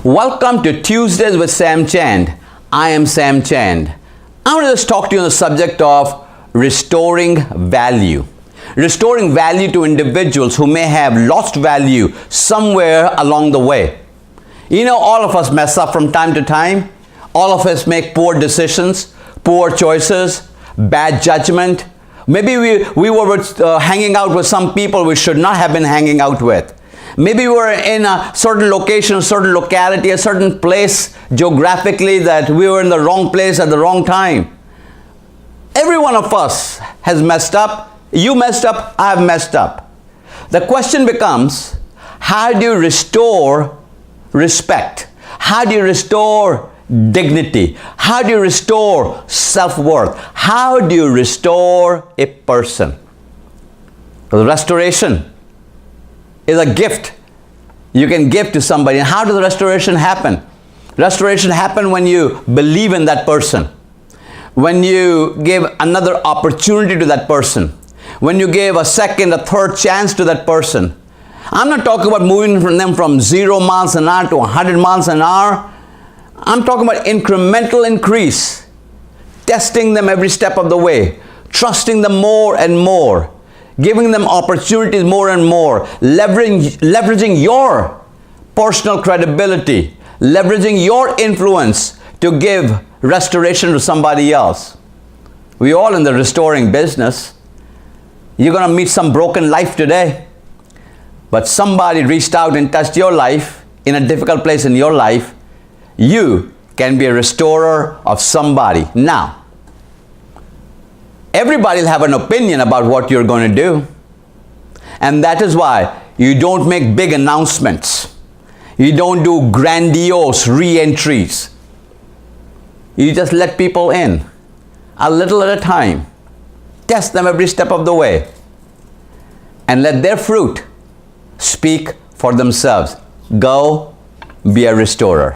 Welcome to Tuesdays with Sam Chand. I am Sam Chand. I want to just talk to you on the subject of restoring value. Restoring value to individuals who may have lost value somewhere along the way. You know, all of us mess up from time to time. All of us make poor decisions, poor choices, bad judgment. Maybe we were hanging out with some people we should not have been hanging out with. Maybe we were in a certain location, a certain locality, a certain place geographically that we were in the wrong place at the wrong time. Every one of us has messed up. You messed up, I've messed up. The question becomes, how do you restore respect? How do you restore dignity? How do you restore self-worth? How do you restore a person? The restoration is a gift you can give to somebody. And how does the restoration happen? Restoration happens when you believe in that person, when you give another opportunity to that person, when you give a second, a third chance to that person. I'm not talking about moving them from 0 miles an hour to 100 miles an hour. I'm talking about incremental increase, testing them every step of the way, trusting them more and more, giving them opportunities more and more, leveraging your personal credibility, leveraging your influence to give restoration to somebody else. We're all in the restoring business. You're going to meet some broken life today, but somebody reached out and touched your life in a difficult place in your life. You can be a restorer of somebody. Now, everybody will have an opinion about what you're going to do. And that is why you don't make big announcements. You don't do grandiose re-entries. You just let people in, a little at a time. Test them every step of the way. And let their fruit speak for themselves. Go be a restorer.